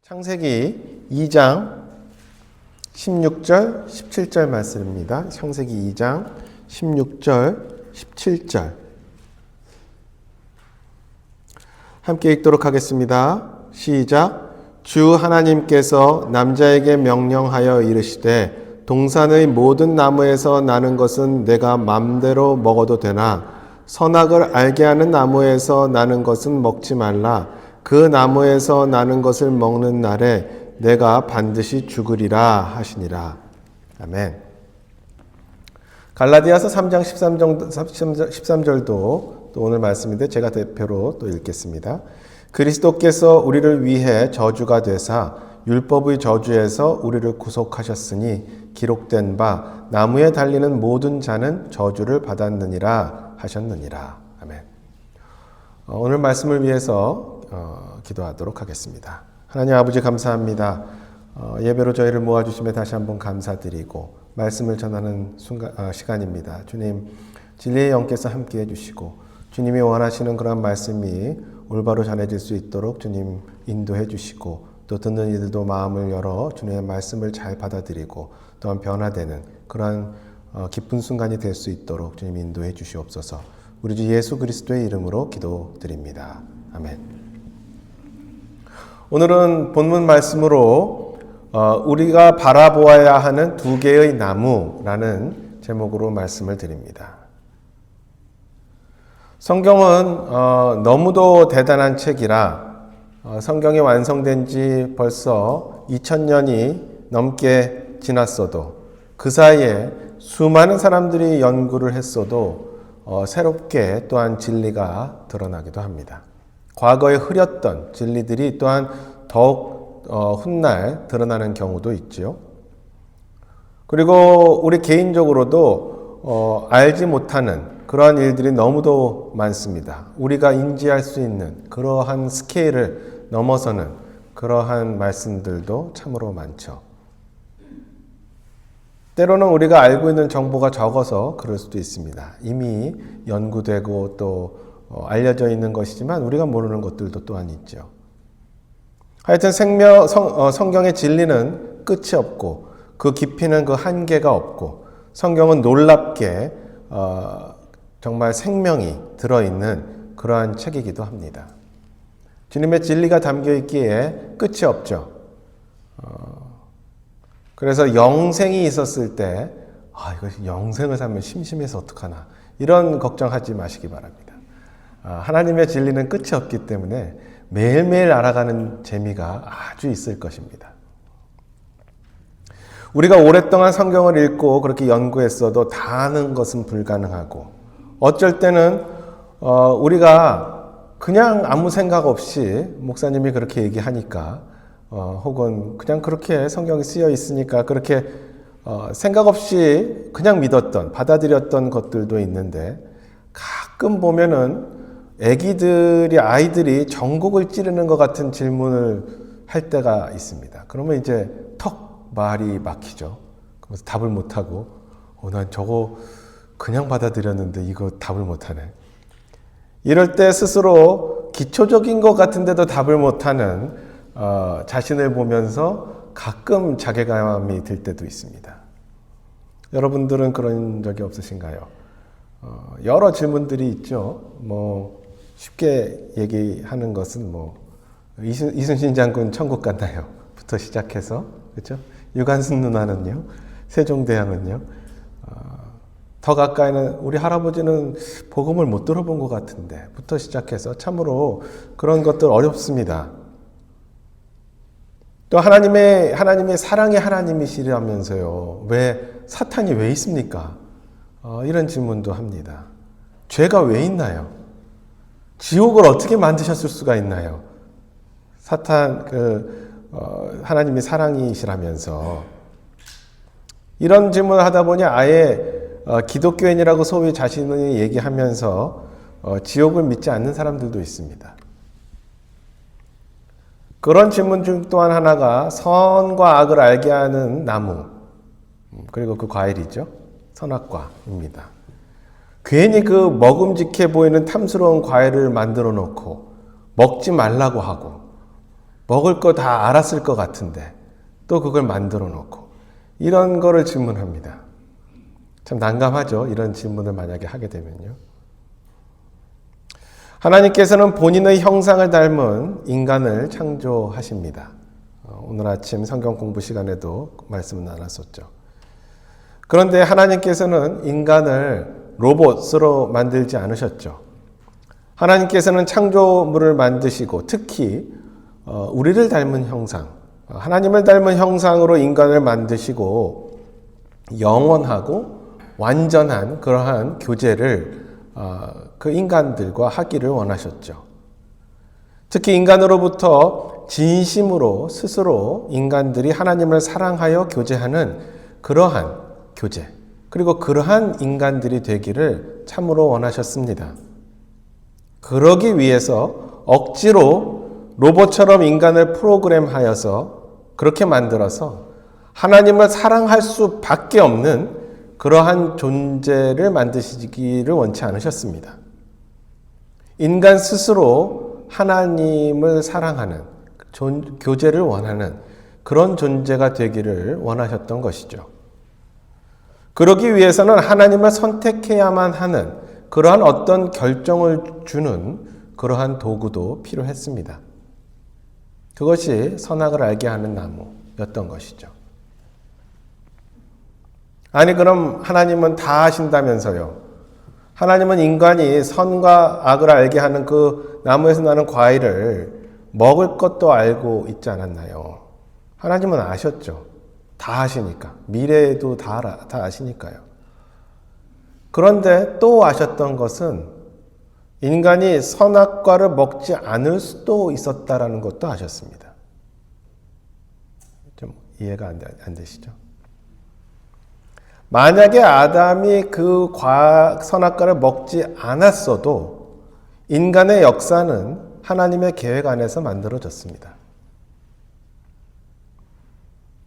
창세기 2장 16절, 17절 말씀입니다. 창세기 2장 16절, 17절 함께 읽도록 하겠습니다. 시작. 주 하나님께서 남자에게 명령하여 이르시되 동산의 모든 나무에서 나는 것은 내가 맘대로 먹어도 되나 선악을 알게 하는 나무에서 나는 것은 먹지 말라. 그 나무에서 나는 것을 먹는 날에 내가 반드시 죽으리라 하시니라. 아멘. 갈라디아서 3장 13절도 또 오늘 말씀인데 제가 대표로 또 읽겠습니다. 그리스도께서 우리를 위해 저주가 되사 율법의 저주에서 우리를 구속하셨으니 기록된 바 나무에 달리는 모든 자는 저주를 받았느니라 하셨느니라. 아멘. 오늘 말씀을 위해서 기도하도록 하겠습니다. 하나님 아버지 감사합니다. 예배로 저희를 모아주심에 다시 한번 감사드리고 말씀을 전하는 시간입니다. 주님 진리의 영께서 함께 해주시고 주님이 원하시는 그런 말씀이 올바로 전해질 수 있도록 주님 인도해 주시고 또 듣는 이들도 마음을 열어 주님의 말씀을 잘 받아들이고 또한 변화되는 그러한 기쁜 순간이 될 수 있도록 주님 인도해 주시옵소서. 우리 주 예수 그리스도의 이름으로 기도드립니다. 아멘. 오늘은 본문 말씀으로 우리가 바라보아야 하는 두 개의 나무라는 제목으로 말씀을 드립니다. 성경은 너무도 대단한 책이라 성경이 완성된 지 벌써 2000년이 넘게 지났어도 그 사이에 수많은 사람들이 연구를 했어도 새롭게 또한 진리가 드러나기도 합니다. 과거에 흐렸던 진리들이 또한 더욱 훗날 드러나는 경우도 있죠. 그리고 우리 개인적으로도 알지 못하는 그러한 일들이 너무도 많습니다. 우리가 인지할 수 있는 그러한 스케일을 넘어서는 그러한 말씀들도 참으로 많죠. 때로는 우리가 알고 있는 정보가 적어서 그럴 수도 있습니다. 이미 연구되고 또 알려져 있는 것이지만 우리가 모르는 것들도 또한 있죠. 하여튼 성경의 진리는 끝이 없고 그 깊이는 그 한계가 없고 성경은 놀랍게 정말 생명이 들어있는 그러한 책이기도 합니다. 주님의 진리가 담겨 있기에 끝이 없죠. 그래서 영생이 있었을 때 이거 영생을 살면 심심해서 어떡하나 이런 걱정하지 마시기 바랍니다. 하나님의 진리는 끝이 없기 때문에 매일매일 알아가는 재미가 아주 있을 것입니다. 우리가 오랫동안 성경을 읽고 그렇게 연구했어도 다 아는 것은 불가능하고 어쩔 때는 우리가 그냥 아무 생각 없이 목사님이 그렇게 얘기하니까 혹은 그냥 그렇게 성경이 쓰여 있으니까 그렇게 생각 없이 그냥 믿었던 받아들였던 것들도 있는데 가끔 보면은 아이들이 전곡을 찌르는 것 같은 질문을 할 때가 있습니다. 그러면 이제 턱 말이 막히죠. 그래서 답을 못하고 난 저거 그냥 받아들였는데 이거 답을 못하네. 이럴 때 스스로 기초적인 것 같은데도 답을 못하는 자신을 보면서 가끔 자괴감이 들 때도 있습니다. 여러분들은 그런 적이 없으신가요? 여러 질문들이 있죠. 쉽게 얘기하는 것은 이순신 장군 천국 갔나요? 부터 시작해서 그렇죠? 유관순 누나는요? 세종대왕은요? 더 가까이는 우리 할아버지는 복음을 못 들어본 것 같은데 부터 시작해서 참으로 그런 것들 어렵습니다. 또 하나님의 사랑의 하나님이시라면서요. 사탄이 왜 있습니까? 이런 질문도 합니다. 죄가 왜 있나요? 지옥을 어떻게 만드셨을 수가 있나요? 하나님이 사랑이시라면서 이런 질문을 하다 보니 아예 기독교인이라고 소위 자신이 얘기하면서 지옥을 믿지 않는 사람들도 있습니다. 그런 질문 중 또한 하나가 선과 악을 알게 하는 나무 그리고 그 과일이죠. 선악과입니다. 괜히 그 먹음직해 보이는 탐스러운 과일을 만들어 놓고 먹지 말라고 하고 먹을 거 다 알았을 것 같은데 또 그걸 만들어 놓고 이런 거를 질문합니다. 참 난감하죠. 이런 질문을 만약에 하게 되면요. 하나님께서는 본인의 형상을 닮은 인간을 창조하십니다. 오늘 아침 성경 공부 시간에도 말씀을 나눴었죠. 그런데 하나님께서는 인간을 로봇으로 만들지 않으셨죠. 하나님께서는 창조물을 만드시고 특히 우리를 닮은 형상, 하나님을 닮은 형상으로 인간을 만드시고 영원하고 완전한 그러한 교제를 그 인간들과 하기를 원하셨죠. 특히 인간으로부터 진심으로 스스로 인간들이 하나님을 사랑하여 교제하는 그러한 교제, 그리고 그러한 인간들이 되기를 참으로 원하셨습니다. 그러기 위해서 억지로 로봇처럼 인간을 프로그램하여서 그렇게 만들어서 하나님을 사랑할 수밖에 없는 그러한 존재를 만드시기를 원치 않으셨습니다. 인간 스스로 하나님을 사랑하는 교제를 원하는 그런 존재가 되기를 원하셨던 것이죠. 그러기 위해서는 하나님을 선택해야만 하는 그러한 어떤 결정을 주는 그러한 도구도 필요했습니다. 그것이 선악을 알게 하는 나무였던 것이죠. 아니 그럼 하나님은 다 아신다면서요. 하나님은 인간이 선과 악을 알게 하는 그 나무에서 나는 과일을 먹을 것도 알고 있지 않았나요? 하나님은 아셨죠. 다 아시니까. 미래에도 다 아시니까요. 그런데 또 아셨던 것은 인간이 선악과를 먹지 않을 수도 있었다라는 것도 아셨습니다. 좀 이해가 안 되시죠? 만약에 아담이 그 선악과를 먹지 않았어도 인간의 역사는 하나님의 계획 안에서 만들어졌습니다.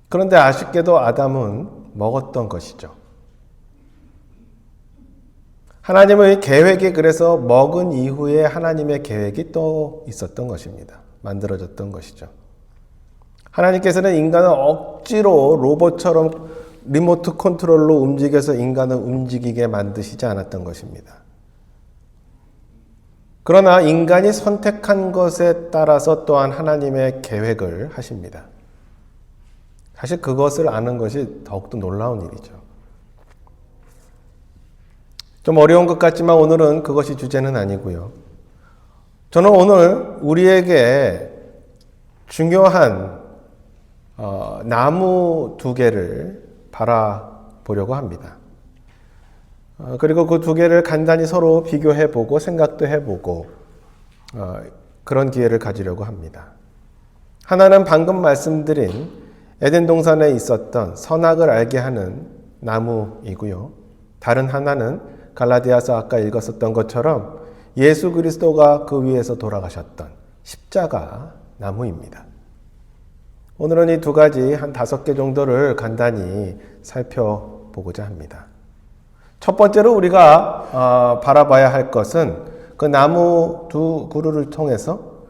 그런데 아쉽게도 아담은 먹었던 것이죠. 하나님의 계획이 그래서 먹은 이후에 하나님의 계획이 또 있었던 것입니다. 만들어졌던 것이죠. 하나님께서는 인간을 억지로 로봇처럼 리모트 컨트롤로 움직여서 인간을 움직이게 만드시지 않았던 것입니다. 그러나 인간이 선택한 것에 따라서 또한 하나님의 계획을 하십니다. 사실 그것을 아는 것이 더욱더 놀라운 일이죠. 좀 어려운 것 같지만 오늘은 그것이 주제는 아니고요. 저는 오늘 우리에게 중요한 나무 두 개를 바라보려고 합니다. 그리고 그 두 개를 간단히 서로 비교해보고 생각도 해보고 그런 기회를 가지려고 합니다. 하나는 방금 말씀드린 에덴 동산에 있었던 선악을 알게 하는 나무이고요. 다른 하나는 갈라디아서 아까 읽었었던 것처럼 예수 그리스도가 그 위에서 돌아가셨던 십자가 나무입니다. 오늘은 이 두 가지 한 5개 정도를 간단히 살펴보고자 합니다. 첫 번째로 우리가 바라봐야 할 것은 그 나무 두 그루를 통해서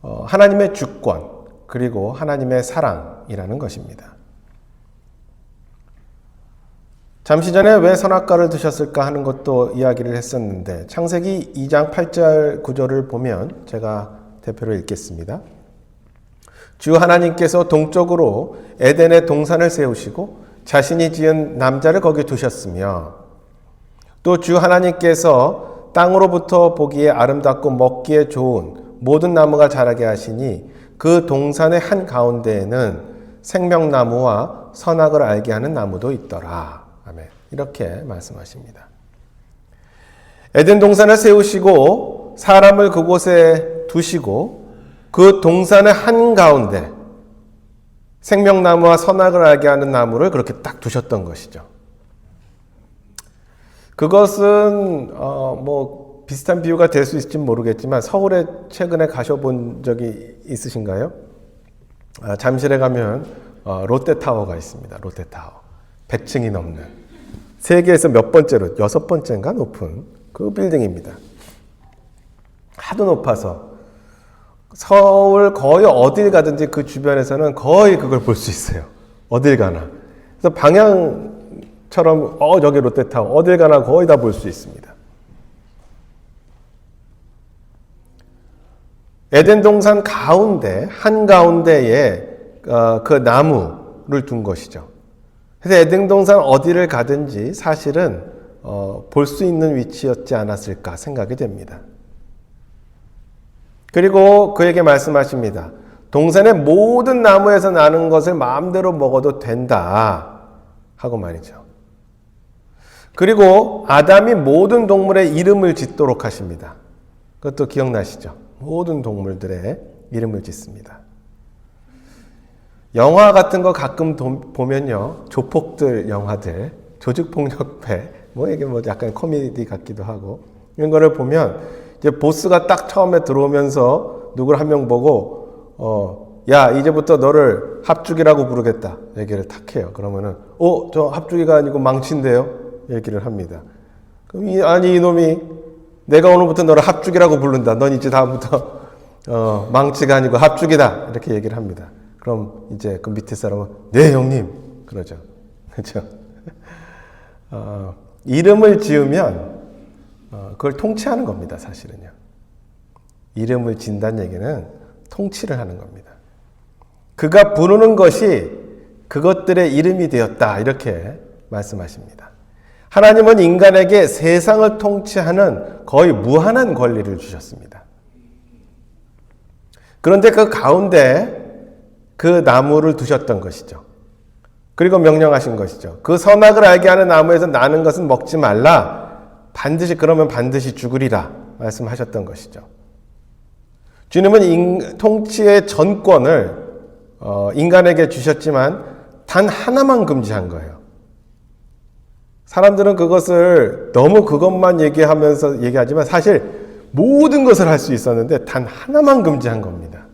하나님의 주권 그리고 하나님의 사랑이라는 것입니다. 잠시 전에 왜 선악과를 드셨을까 하는 것도 이야기를 했었는데 창세기 2장 8절 구절을 보면 제가 대표로 읽겠습니다. 주 하나님께서 동쪽으로 에덴의 동산을 세우시고 자신이 지은 남자를 거기 두셨으며 또 주 하나님께서 땅으로부터 보기에 아름답고 먹기에 좋은 모든 나무가 자라게 하시니 그 동산의 한 가운데에는 생명나무와 선악을 알게 하는 나무도 있더라. 아멘. 이렇게 말씀하십니다. 에덴 동산을 세우시고 사람을 그곳에 두시고 그 동산의 한가운데 생명나무와 선악을 알게 하는 나무를 그렇게 딱 두셨던 것이죠. 그것은 비슷한 비유가 될 수 있을지 모르겠지만 서울에 최근에 가셔본 적이 있으신가요? 잠실에 가면 롯데타워가 있습니다. 롯데타워. 100층이 넘는 세계에서 몇 번째로 6번째인가 높은 그 빌딩입니다. 하도 높아서 서울 거의 어딜 가든지 그 주변에서는 거의 그걸 볼 수 있어요. 어딜 가나. 그래서 방향처럼 저기 롯데타워 어딜 가나 거의 다 볼 수 있습니다. 에덴 동산 가운데 한가운데에 그 나무를 둔 것이죠. 그래서 에덴 동산 어디를 가든지 사실은 볼 수 있는 위치였지 않았을까 생각이 됩니다. 그리고 그에게 말씀하십니다. 동산의 모든 나무에서 나는 것을 마음대로 먹어도 된다 하고 말이죠. 그리고 아담이 모든 동물의 이름을 짓도록 하십니다. 그것도 기억나시죠? 모든 동물들의 이름을 짓습니다. 영화 같은 거 가끔 보면요, 조폭들 영화들, 조직폭력배, 이게 약간 코미디 같기도 하고, 이런 거를 보면, 이제 보스가 딱 처음에 들어오면서 누구를 한 명 보고, 야, 이제부터 너를 합죽이라고 부르겠다. 얘기를 탁 해요. 그러면은, 저 합죽이가 아니고 망치인데요? 얘기를 합니다. 그럼 이놈이 내가 오늘부터 너를 합죽이라고 부른다. 넌 이제 다음부터, 망치가 아니고 합죽이다. 이렇게 얘기를 합니다. 그럼 이제 그 밑에 사람은, 네, 형님. 그러죠. 그렇죠. 이름을 지으면, 그걸 통치하는 겁니다, 사실은요. 이름을 진다는 얘기는 통치를 하는 겁니다. 그가 부르는 것이 그것들의 이름이 되었다. 이렇게 말씀하십니다. 하나님은 인간에게 세상을 통치하는 거의 무한한 권리를 주셨습니다. 그런데 그 가운데 그 나무를 두셨던 것이죠. 그리고 명령하신 것이죠. 그 선악을 알게 하는 나무에서 나는 것은 먹지 말라. 그러면 반드시 죽으리라 말씀하셨던 것이죠. 주님은 통치의 전권을 인간에게 주셨지만 단 하나만 금지한 거예요. 사람들은 그것을 너무 그것만 얘기하지만 사실 모든 것을 할 수 있었는데 단 하나만 금지한 겁니다.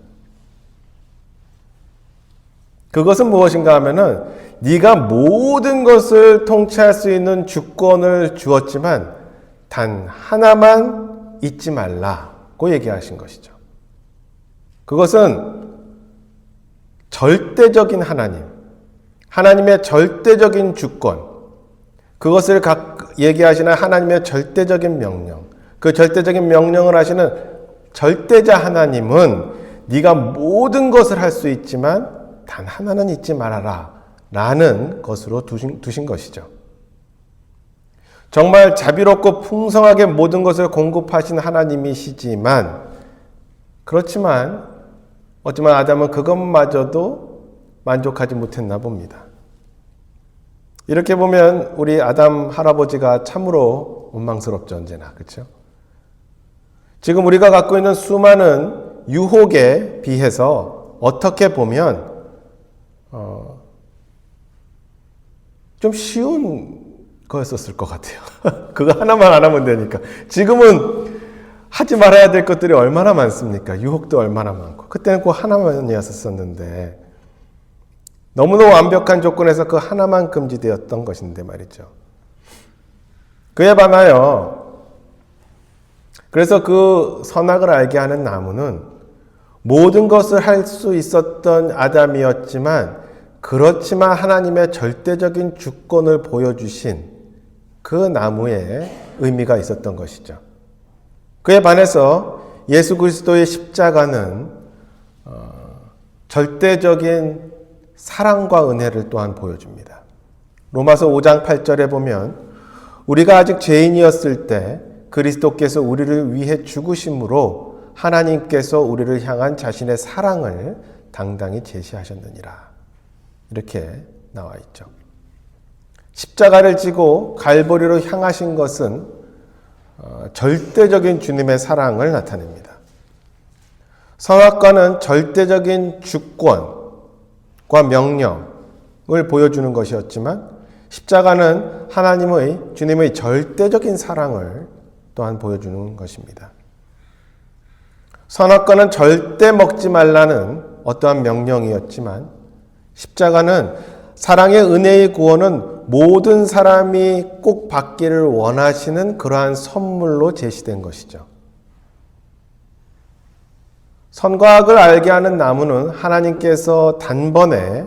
그것은 무엇인가 하면은 네가 모든 것을 통치할 수 있는 주권을 주었지만 단 하나만 잊지 말라고 얘기하신 것이죠. 그것은 절대적인 하나님의 절대적인 주권, 그것을 얘기하시는 하나님의 절대적인 명령, 그 절대적인 명령을 하시는 절대자 하나님은 네가 모든 것을 할 수 있지만 단 하나는 잊지 말아라 라는 것으로 두신 것이죠. 정말 자비롭고 풍성하게 모든 것을 공급하신 하나님이시지만 그렇지만 어쩌면 아담은 그것마저도 만족하지 못했나 봅니다. 이렇게 보면 우리 아담 할아버지가 참으로 원망스럽죠, 언제나. 그렇죠? 지금 우리가 갖고 있는 수많은 유혹에 비해서 어떻게 보면 좀 쉬운 거였었을 것 같아요. 그거 하나만 안 하면 되니까. 지금은 하지 말아야 될 것들이 얼마나 많습니까? 유혹도 얼마나 많고. 그때는 그 하나만이었었는데 너무너무 완벽한 조건에서 그 하나만 금지되었던 것인데 말이죠. 그에 반하여 그래서 그 선악을 알게 하는 나무는 모든 것을 할 수 있었던 아담이었지만 그렇지만 하나님의 절대적인 주권을 보여주신 그 나무에 의미가 있었던 것이죠. 그에 반해서 예수 그리스도의 십자가는 절대적인 사랑과 은혜를 또한 보여줍니다. 로마서 5장 8절에 보면 우리가 아직 죄인이었을 때 그리스도께서 우리를 위해 죽으심으로 하나님께서 우리를 향한 자신의 사랑을 당당히 제시하셨느니라. 이렇게 나와 있죠. 십자가를 지고 갈보리로 향하신 것은 절대적인 주님의 사랑을 나타냅니다. 선악과는 절대적인 주권과 명령을 보여주는 것이었지만 십자가는 주님의 절대적인 사랑을 또한 보여주는 것입니다. 선악과는 절대 먹지 말라는 어떠한 명령이었지만 십자가는 사랑의 은혜의 구원은 모든 사람이 꼭 받기를 원하시는 그러한 선물로 제시된 것이죠. 선과 악을 알게 하는 나무는 하나님께서 단번에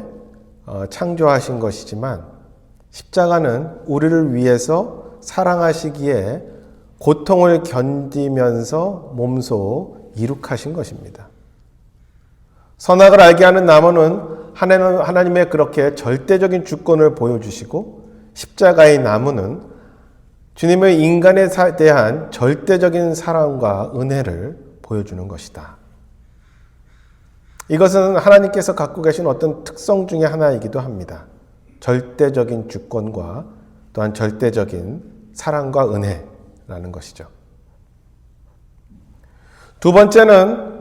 창조하신 것이지만 십자가는 우리를 위해서 사랑하시기에 고통을 견디면서 몸소 이룩하신 것입니다. 선악을 알게 하는 나무는 하나님의 그렇게 절대적인 주권을 보여주시고 십자가의 나무는 주님의 인간에 대한 절대적인 사랑과 은혜를 보여주는 것이다. 이것은 하나님께서 갖고 계신 어떤 특성 중에 하나이기도 합니다. 절대적인 주권과 또한 절대적인 사랑과 은혜라는 것이죠. 두 번째는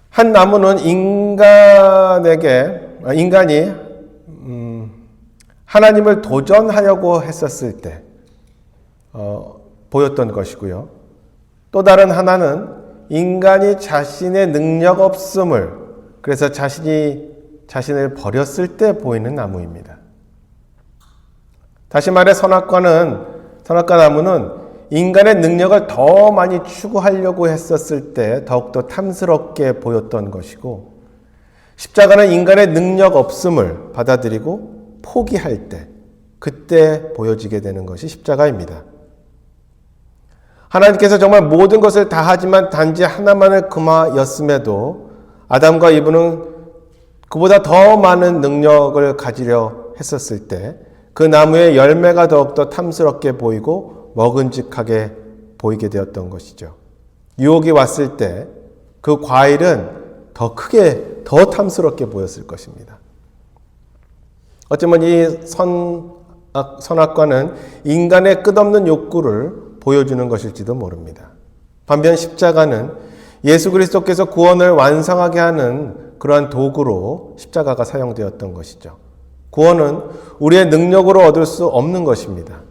한 나무는 인간이 하나님을 도전하려고 했었을 때 보였던 것이고요. 또 다른 하나는 인간이 자신의 능력 없음을, 그래서 자신을 버렸을 때 보이는 나무입니다. 다시 말해 선악과 나무는 인간의 능력을 더 많이 추구하려고 했었을 때 더욱더 탐스럽게 보였던 것이고, 십자가는 인간의 능력 없음을 받아들이고 포기할 때, 그때 보여지게 되는 것이 십자가입니다. 하나님께서 정말 모든 것을 다 하지만 단지 하나만을 금하였음에도 아담과 이브는 그보다 더 많은 능력을 가지려 했었을 때 그 나무의 열매가 더욱더 탐스럽게 보이고 먹은직하게 보이게 되었던 것이죠. 유혹이 왔을 때 그 과일은 더 크게, 더 탐스럽게 보였을 것입니다. 어쩌면 이 선악과는 인간의 끝없는 욕구를 보여주는 것일지도 모릅니다. 반면 십자가는 예수 그리스도께서 구원을 완성하게 하는 그러한 도구로 십자가가 사용되었던 것이죠. 구원은 우리의 능력으로 얻을 수 없는 것입니다.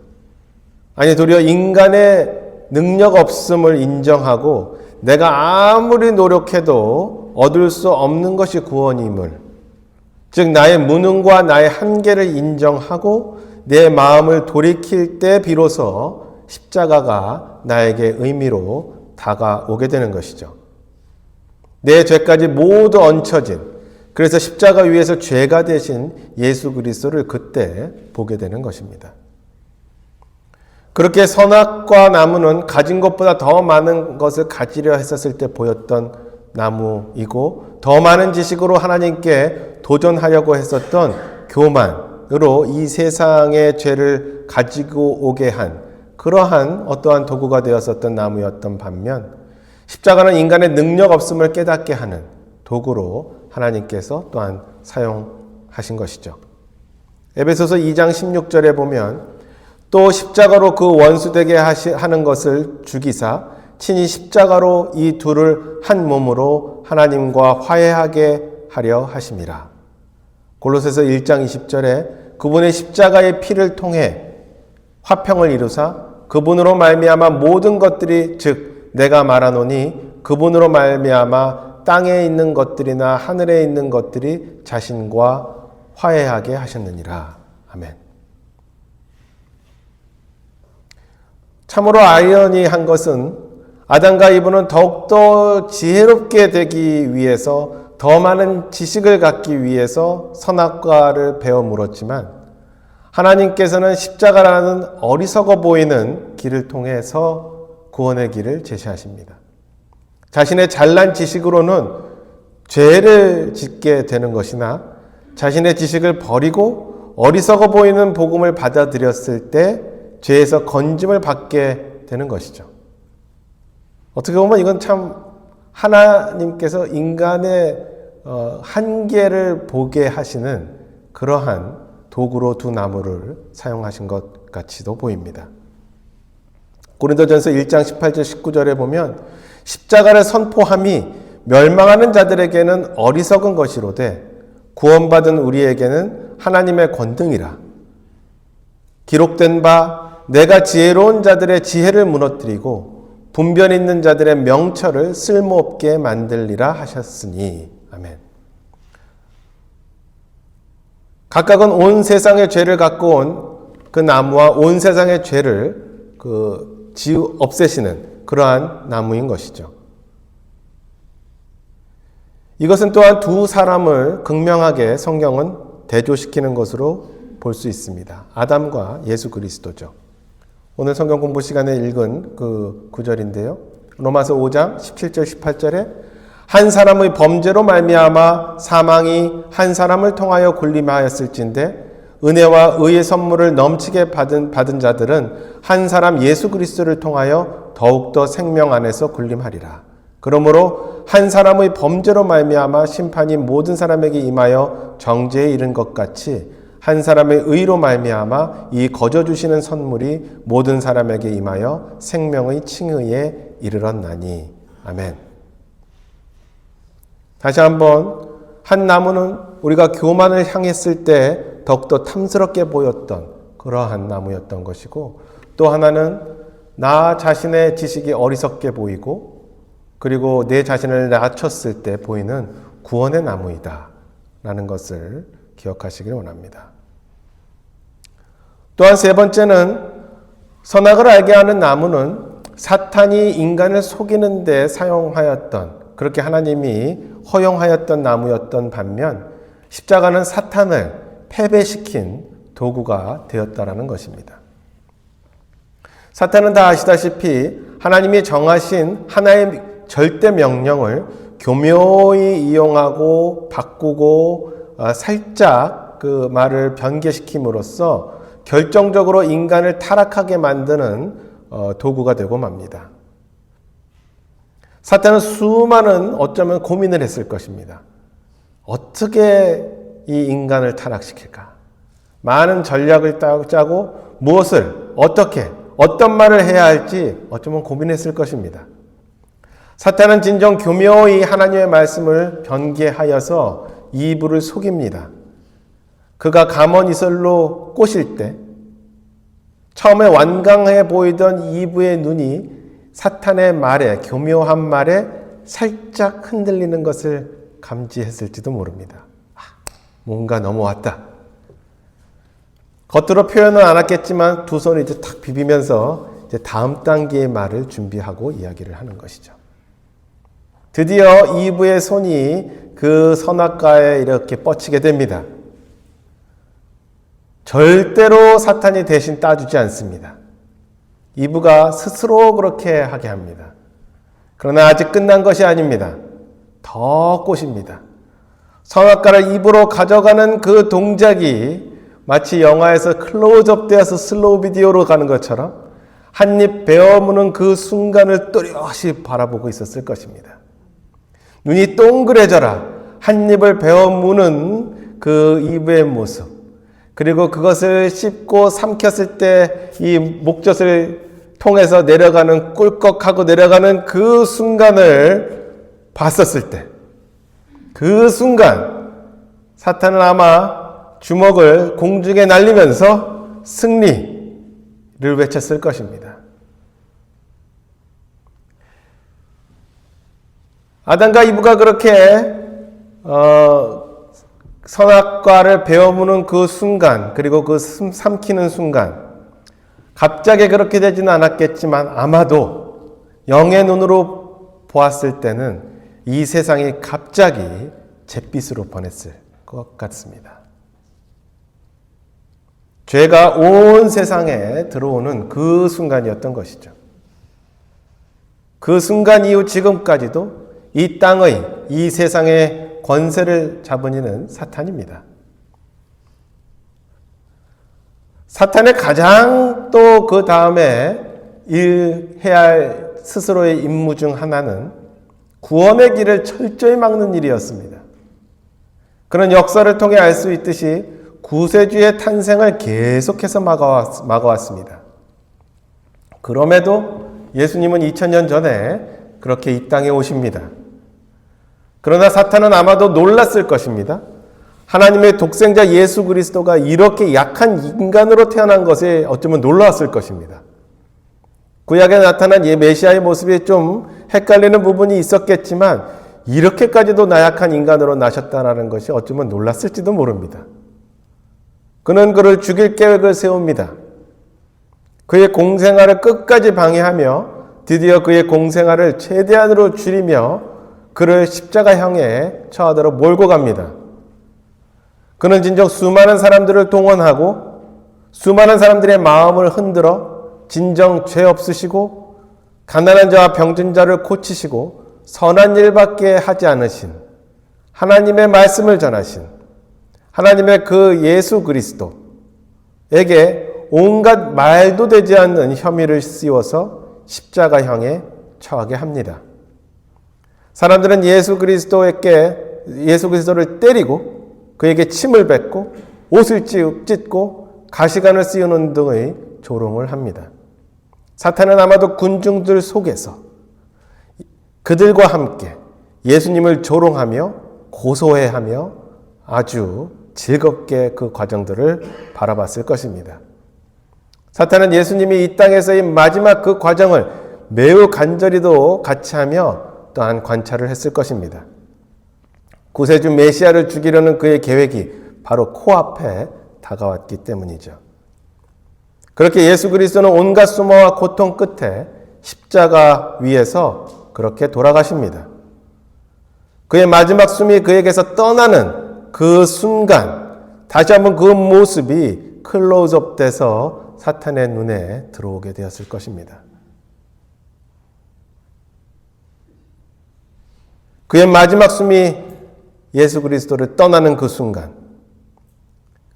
아니, 도리어 인간의 능력 없음을 인정하고 내가 아무리 노력해도 얻을 수 없는 것이 구원임을, 즉 나의 무능과 나의 한계를 인정하고 내 마음을 돌이킬 때 비로소 십자가가 나에게 의미로 다가오게 되는 것이죠. 내 죄까지 모두 얹혀진, 그래서 십자가 위에서 죄가 되신 예수 그리스도를 그때 보게 되는 것입니다. 그렇게 선악과 나무는 가진 것보다 더 많은 것을 가지려 했었을 때 보였던 나무이고, 더 많은 지식으로 하나님께 도전하려고 했었던 교만으로 이 세상의 죄를 가지고 오게 한 그러한 어떠한 도구가 되었었던 나무였던 반면, 십자가는 인간의 능력 없음을 깨닫게 하는 도구로 하나님께서 또한 사용하신 것이죠. 에베소서 2장 16절에 보면 또 십자가로 그 원수되게 하는 것을 죽이사 친히 십자가로 이 둘을 한 몸으로 하나님과 화해하게 하려 하심이라. 골로새서 1장 20절에 그분의 십자가의 피를 통해 화평을 이루사 그분으로 말미암아 모든 것들이, 즉 내가 말하노니 그분으로 말미암아 땅에 있는 것들이나 하늘에 있는 것들이 자신과 화해하게 하셨느니라. 아멘. 참으로 아이러니한 것은 아담과 이브는 더욱더 지혜롭게 되기 위해서, 더 많은 지식을 갖기 위해서 선악과를 베어 물었지만 하나님께서는 십자가라는 어리석어 보이는 길을 통해서 구원의 길을 제시하십니다. 자신의 잘난 지식으로는 죄를 짓게 되는 것이나 자신의 지식을 버리고 어리석어 보이는 복음을 받아들였을 때 죄에서 건짐을 받게 되는 것이죠. 어떻게 보면 이건 참 하나님께서 인간의 한계를 보게 하시는 그러한 도구로 두 나무를 사용하신 것 같이도 보입니다. 고린도전서 1장 18절 19절에 보면 십자가를 선포함이 멸망하는 자들에게는 어리석은 것이로되 구원받은 우리에게는 하나님의 권능이라. 기록된 바 내가 지혜로운 자들의 지혜를 무너뜨리고 분변 있는 자들의 명철을 쓸모없게 만들리라 하셨으니. 아멘. 각각은 온 세상의 죄를 갖고 온 그 나무와 온 세상의 죄를 없애시는 그러한 나무인 것이죠. 이것은 또한 두 사람을 극명하게 성경은 대조시키는 것으로 볼 수 있습니다. 아담과 예수 그리스도죠. 오늘 성경 공부 시간에 읽은 그 구절인데요. 로마서 5장 17절 18절에 한 사람의 범죄로 말미암아 사망이 한 사람을 통하여 군림하였을진데 은혜와 의의 선물을 넘치게 받은 자들은 한 사람 예수 그리스도를 통하여 더욱더 생명 안에서 군림하리라. 그러므로 한 사람의 범죄로 말미암아 심판이 모든 사람에게 임하여 정죄에 이른 것 같이 한 사람의 의로 말미암아 이 거저 주시는 선물이 모든 사람에게 임하여 생명의 칭의에 이르렀나니. 아멘. 다시 한번 한 나무는 우리가 교만을 향했을 때 더욱더 탐스럽게 보였던 그러한 나무였던 것이고, 또 하나는 나 자신의 지식이 어리석게 보이고 그리고 내 자신을 낮췄을 때 보이는 구원의 나무이다 라는 것을 기억하시길 원합니다. 또한 세 번째는 선악을 알게 하는 나무는 사탄이 인간을 속이는 데 사용하였던, 그렇게 하나님이 허용하였던 나무였던 반면 십자가는 사탄을 패배시킨 도구가 되었다라는 것입니다. 사탄은 다 아시다시피 하나님이 정하신 하나의 절대 명령을 교묘히 이용하고 바꾸고 살짝 그 말을 변개시킴으로써 결정적으로 인간을 타락하게 만드는 도구가 되고 맙니다. 사탄은 수많은 어쩌면 고민을 했을 것입니다. 어떻게 이 인간을 타락시킬까? 많은 전략을 짜고 무엇을 어떻게 어떤 말을 해야 할지 어쩌면 고민했을 것입니다. 사탄은 진정 교묘히 하나님의 말씀을 변개하여서 이브를 속입니다. 그가 가문 이슬로 꼬실 때 처음에 완강해 보이던 이브의 눈이 사탄의 말에, 교묘한 말에 살짝 흔들리는 것을 감지했을지도 모릅니다. 뭔가 넘어왔다. 겉으로 표현은 안 했겠지만 두 손을 이제 탁 비비면서 이제 다음 단계의 말을 준비하고 이야기를 하는 것이죠. 드디어 이브의 손이 그 선악과에 이렇게 뻗치게 됩니다. 절대로 사탄이 대신 따주지 않습니다. 이브가 스스로 그렇게 하게 합니다. 그러나 아직 끝난 것이 아닙니다. 더 꼬십니다. 선악과를 입으로 가져가는 그 동작이 마치 영화에서 클로즈업 되어서 슬로우 비디오로 가는 것처럼 한 입 베어무는 그 순간을 또렷이 바라보고 있었을 것입니다. 눈이 동그래져라 한 입을 베어무는 그 이브의 모습, 그리고 그것을 씹고 삼켰을 때 이 목젖을 통해서 내려가는, 꿀꺽하고 내려가는 그 순간을 봤었을 때, 그 순간 사탄은 아마 주먹을 공중에 날리면서 승리를 외쳤을 것입니다. 아담과 이브가 그렇게 선악과를 베어무는 그 순간, 그리고 그 삼키는 순간, 갑자기 그렇게 되지는 않았겠지만 아마도 영의 눈으로 보았을 때는 이 세상이 갑자기 잿빛으로 변했을 것 같습니다. 죄가 온 세상에 들어오는 그 순간이었던 것이죠. 그 순간 이후 지금까지도 이 땅의, 이 세상의 권세를 잡은 이는 사탄입니다. 사탄의 가장 또 그 다음에 해야 할 스스로의 임무 중 하나는 구원의 길을 철저히 막는 일이었습니다. 그런 역사를 통해 알 수 있듯이 구세주의 탄생을 계속해서 막아왔습니다. 그럼에도 예수님은 2000년 전에 그렇게 이 땅에 오십니다. 그러나 사탄은 아마도 놀랐을 것입니다. 하나님의 독생자 예수 그리스도가 이렇게 약한 인간으로 태어난 것에 어쩌면 놀라웠을 것입니다. 구약에 나타난 메시아의 모습이 좀 헷갈리는 부분이 있었겠지만 이렇게까지도 나약한 인간으로 나셨다는 것이 어쩌면 놀랐을지도 모릅니다. 그는 그를 죽일 계획을 세웁니다. 그의 공생활을 끝까지 방해하며 드디어 그의 공생활을 최대한으로 줄이며 그를 십자가형에 처하도록 몰고 갑니다. 그는 진정 수많은 사람들을 동원하고 수많은 사람들의 마음을 흔들어 진정 죄 없으시고 가난한 자와 병든 자를 고치시고 선한 일밖에 하지 않으신 하나님의 말씀을 전하신 하나님의 그 예수 그리스도에게 온갖 말도 되지 않는 혐의를 씌워서 십자가형에 처하게 합니다. 사람들은 예수 그리스도를 때리고 그에게 침을 뱉고 옷을 찢고 가시관을 씌우는 등의 조롱을 합니다. 사탄은 아마도 군중들 속에서 그들과 함께 예수님을 조롱하며 고소해하며 아주 즐겁게 그 과정들을 바라봤을 것입니다. 사탄은 예수님이 이 땅에서의 마지막 그 과정을 매우 간절히도 같이 하며 또한 관찰을 했을 것입니다. 구세주 메시아를 죽이려는 그의 계획이 바로 코앞에 다가왔기 때문이죠. 그렇게 예수 그리스도는 온갖 수모와 고통 끝에 십자가 위에서 그렇게 돌아가십니다. 그의 마지막 숨이 그에게서 떠나는 그 순간 다시 한번 그 모습이 클로즈업 돼서 사탄의 눈에 들어오게 되었을 것입니다. 그의 마지막 숨이 예수 그리스도를 떠나는 그 순간,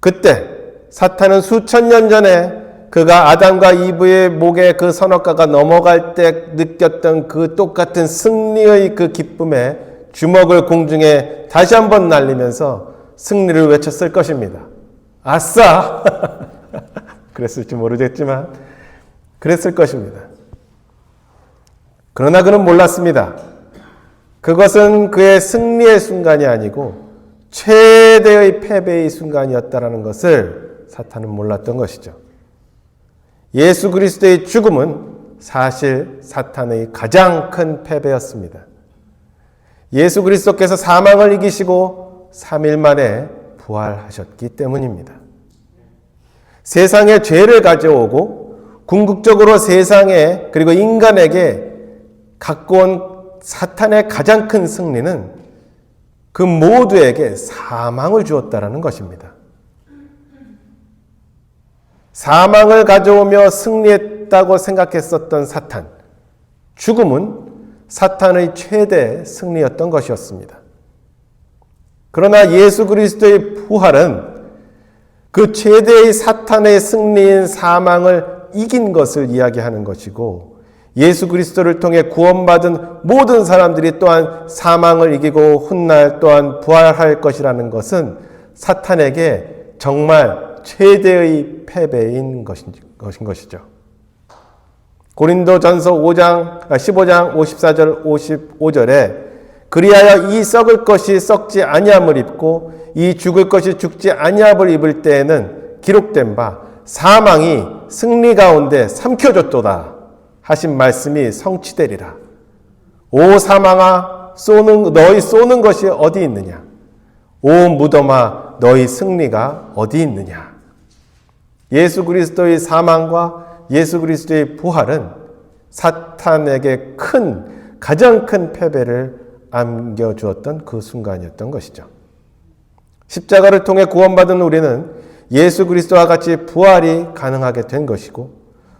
그때 사탄은 수천 년 전에 그가 아담과 이브의 목에 그 선악과가 넘어갈 때 느꼈던 그 똑같은 승리의 그 기쁨에 주먹을 공중에 다시 한번 날리면서 승리를 외쳤을 것입니다. 아싸! 그랬을지 모르겠지만 그랬을 것입니다. 그러나 그는 몰랐습니다. 그것은 그의 승리의 순간이 아니고 최대의 패배의 순간이었다는 것을 사탄은 몰랐던 것이죠. 예수 그리스도의 죽음은 사실 사탄의 가장 큰 패배였습니다. 예수 그리스도께서 사망을 이기시고 3일 만에 부활하셨기 때문입니다. 세상에 죄를 가져오고 궁극적으로 세상에 그리고 인간에게 갖고 온 사탄의 가장 큰 승리는 그 모두에게 사망을 주었다는 것입니다. 사망을 가져오며 승리했다고 생각했었던 사탄, 죽음은 사탄의 최대 승리였던 것이었습니다. 그러나 예수 그리스도의 부활은 그 최대의 사탄의 승리인 사망을 이긴 것을 이야기하는 것이고, 예수 그리스도를 통해 구원받은 모든 사람들이 또한 사망을 이기고 훗날 또한 부활할 것이라는 것은 사탄에게 정말 최대의 패배인 것인 것이죠. 고린도전서 15장 54절 55절에 그리하여 이 썩을 것이 썩지 아니함을 입고 이 죽을 것이 죽지 아니함을 입을 때에는 기록된 바 사망이 승리 가운데 삼켜졌도다 하신 말씀이 성취되리라. 오 사망아 너희 쏘는 것이 어디 있느냐? 오 무덤아 너희 승리가 어디 있느냐? 예수 그리스도의 사망과 예수 그리스도의 부활은 사탄에게 가장 큰 패배를 안겨주었던 그 순간이었던 것이죠. 십자가를 통해 구원받은 우리는 예수 그리스도와 같이 부활이 가능하게 된 것이고,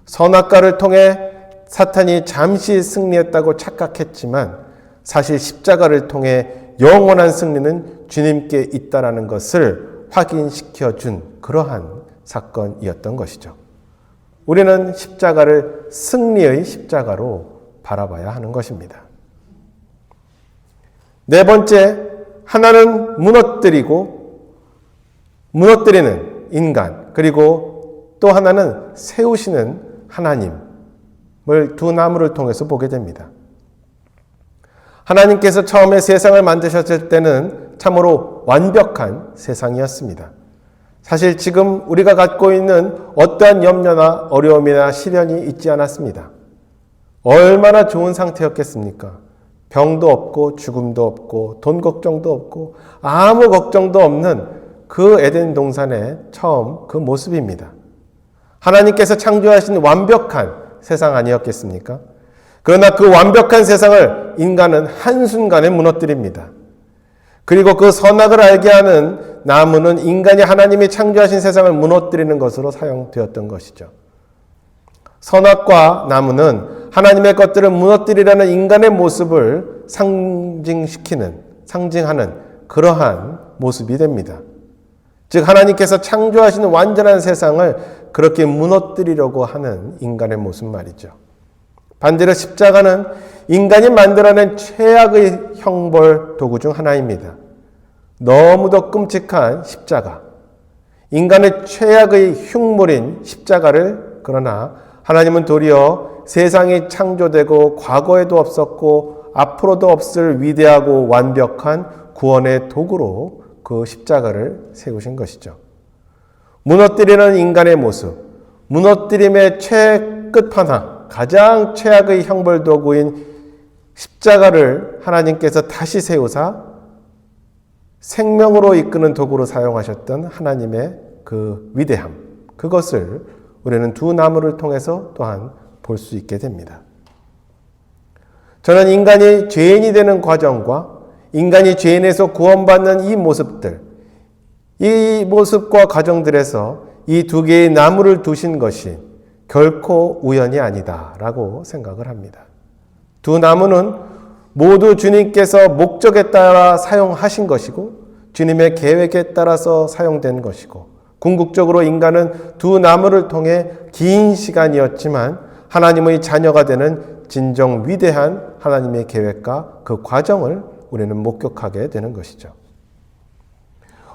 선악과를 통해 사탄이 잠시 승리했다고 착각했지만 사실 십자가를 통해 영원한 승리는 주님께 있다라는 것을 확인시켜 준 그러한 사건이었던 것이죠. 우리는 십자가를 승리의 십자가로 바라봐야 하는 것입니다. 네 번째, 하나는 무너뜨리는 인간, 그리고 또 하나는 세우시는 하나님을 두 나무를 통해서 보게 됩니다. 하나님께서 처음에 세상을 만드셨을 때는 참으로 완벽한 세상이었습니다. 사실 지금 우리가 갖고 있는 어떠한 염려나 어려움이나 시련이 있지 않았습니다. 얼마나 좋은 상태였겠습니까? 병도 없고 죽음도 없고 돈 걱정도 없고 아무 걱정도 없는 그 에덴 동산의 처음 그 모습입니다. 하나님께서 창조하신 완벽한 세상 아니었겠습니까? 그러나 그 완벽한 세상을 인간은 한순간에 무너뜨립니다. 그리고 그 선악을 알게 하는 나무는 인간이 하나님이 창조하신 세상을 무너뜨리는 것으로 사용되었던 것이죠. 선악과 나무는 하나님의 것들을 무너뜨리려는 인간의 모습을 상징하는 그러한 모습이 됩니다. 즉 하나님께서 창조하신 완전한 세상을 그렇게 무너뜨리려고 하는 인간의 모습 말이죠. 반대로 십자가는 인간이 만들어낸 최악의 형벌 도구 중 하나입니다. 너무도 끔찍한 십자가, 인간의 최악의 흉물인 십자가를 그러나 하나님은 도리어 세상이 창조되고 과거에도 없었고 앞으로도 없을 위대하고 완벽한 구원의 도구로 그 십자가를 세우신 것이죠. 무너뜨리는 인간의 모습, 무너뜨림의 최끝판왕, 가장 최악의 형벌 도구인 십자가를 하나님께서 다시 세우사 생명으로 이끄는 도구로 사용하셨던 하나님의 그 위대함, 그것을 우리는 두 나무를 통해서 또한 볼 수 있게 됩니다. 저는 인간이 죄인이 되는 과정과 인간이 죄인에서 구원받는 이 모습들, 이 모습과 과정들에서 이 두 개의 나무를 두신 것이 결코 우연이 아니다라고 생각을 합니다. 두 나무는 모두 주님께서 목적에 따라 사용하신 것이고 주님의 계획에 따라서 사용된 것이고 궁극적으로 인간은 두 나무를 통해 긴 시간이었지만 하나님의 자녀가 되는 진정 위대한 하나님의 계획과 그 과정을 우리는 목격하게 되는 것이죠.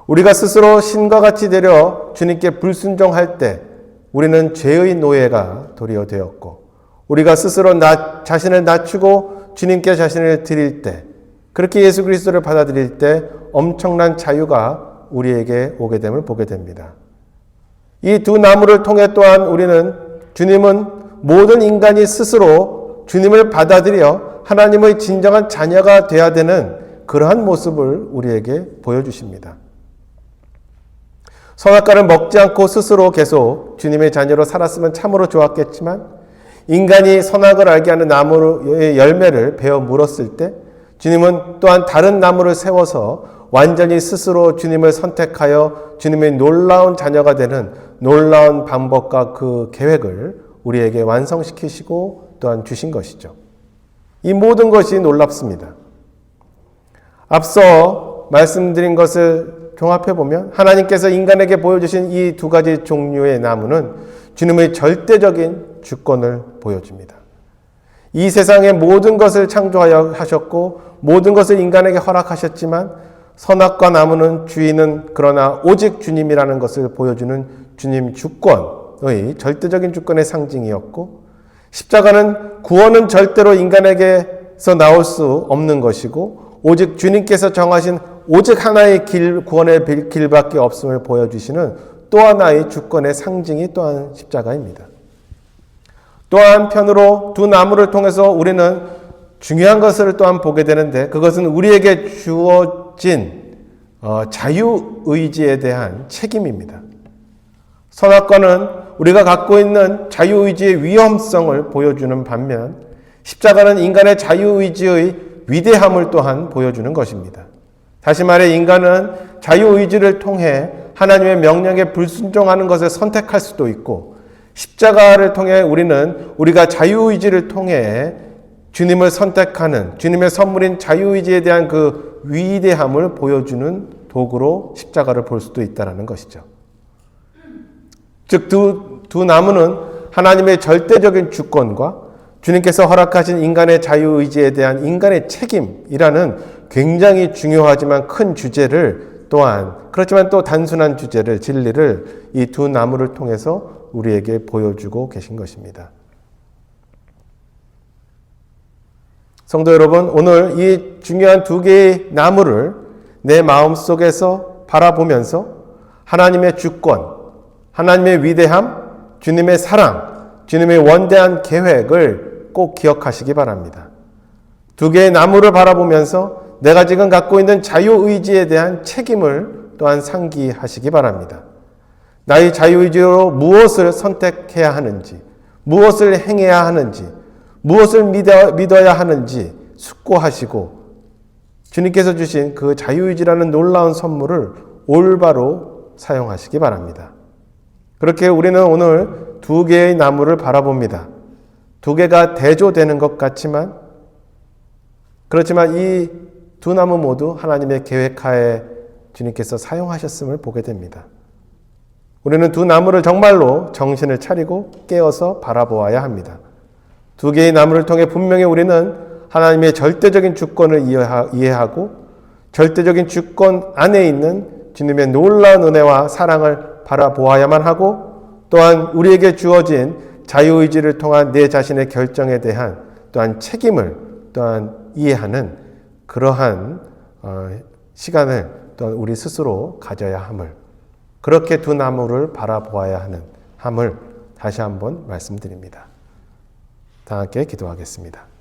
우리가 스스로 신과 같이 되려 주님께 불순종할 때 우리는 죄의 노예가 도리어 되었고 우리가 스스로 자신을 낮추고 주님께 자신을 드릴 때 그렇게 예수 그리스도를 받아들일 때 엄청난 자유가 우리에게 오게 됨을 보게 됩니다. 이 두 나무를 통해 또한 우리는 주님은 모든 인간이 스스로 주님을 받아들여 하나님의 진정한 자녀가 되어야 되는 그러한 모습을 우리에게 보여주십니다. 선악과를 먹지 않고 스스로 계속 주님의 자녀로 살았으면 참으로 좋았겠지만 인간이 선악을 알게 하는 나무의 열매를 베어 물었을 때 주님은 또한 다른 나무를 세워서 완전히 스스로 주님을 선택하여 주님의 놀라운 자녀가 되는 놀라운 방법과 그 계획을 우리에게 완성시키시고 또한 주신 것이죠. 이 모든 것이 놀랍습니다. 앞서 말씀드린 것을 종합해보면 하나님께서 인간에게 보여주신 이 두 가지 종류의 나무는 주님의 절대적인 주권을 보여줍니다. 이 세상의 모든 것을 창조하여 하셨고 모든 것을 인간에게 허락하셨지만 선악과 나무는 주인은 그러나 오직 주님이라는 것을 보여주는 주님 주권의 절대적인 주권의 상징이었고 십자가는 구원은 절대로 인간에게서 나올 수 없는 것이고 오직 주님께서 정하신 오직 하나의 길, 구원의 길밖에 없음을 보여주시는 또 하나의 주권의 상징이 또한 십자가입니다. 또 한편으로 두 나무를 통해서 우리는 중요한 것을 또한 보게 되는데 그것은 우리에게 주어진 자유의지에 대한 책임입니다. 선악과는 우리가 갖고 있는 자유의지의 위험성을 보여주는 반면 십자가는 인간의 자유의지의 위대함을 또한 보여주는 것입니다. 다시 말해 인간은 자유의지를 통해 하나님의 명령에 불순종하는 것을 선택할 수도 있고 십자가를 통해 우리가 자유의지를 통해 주님을 선택하는 주님의 선물인 자유의지에 대한 그 위대함을 보여주는 도구로 십자가를 볼 수도 있다는 것이죠. 즉 두 나무는 하나님의 절대적인 주권과 주님께서 허락하신 인간의 자유의지에 대한 인간의 책임이라는 굉장히 중요하지만 큰 주제를 또한 그렇지만 또 단순한 주제를 진리를 이 두 나무를 통해서 우리에게 보여주고 계신 것입니다. 성도 여러분, 오늘 이 중요한 두 개의 나무를 내 마음속에서 바라보면서 하나님의 주권, 하나님의 위대함, 주님의 사랑, 주님의 원대한 계획을 꼭 기억하시기 바랍니다. 두 개의 나무를 바라보면서 내가 지금 갖고 있는 자유의지에 대한 책임을 또한 상기하시기 바랍니다. 나의 자유의지로 무엇을 선택해야 하는지, 무엇을 행해야 하는지, 무엇을 믿어야 하는지 숙고하시고 주님께서 주신 그 자유의지라는 놀라운 선물을 올바로 사용하시기 바랍니다. 그렇게 우리는 오늘 두 개의 나무를 바라봅니다. 두 개가 대조되는 것 같지만 그렇지만 이 두 나무 모두 하나님의 계획하에 주님께서 사용하셨음을 보게 됩니다. 우리는 두 나무를 정말로 정신을 차리고 깨어서 바라보아야 합니다. 두 개의 나무를 통해 분명히 우리는 하나님의 절대적인 주권을 이해하고 절대적인 주권 안에 있는 주님의 놀라운 은혜와 사랑을 바라보아야만 하고 또한 우리에게 주어진 자유의지를 통한 내 자신의 결정에 대한 또한 책임을 또한 이해하는 그러한 시간을 또한 우리 스스로 가져야 함을 그렇게 두 나무를 바라보아야 함을 다시 한번 말씀드립니다. 다 함께 기도하겠습니다.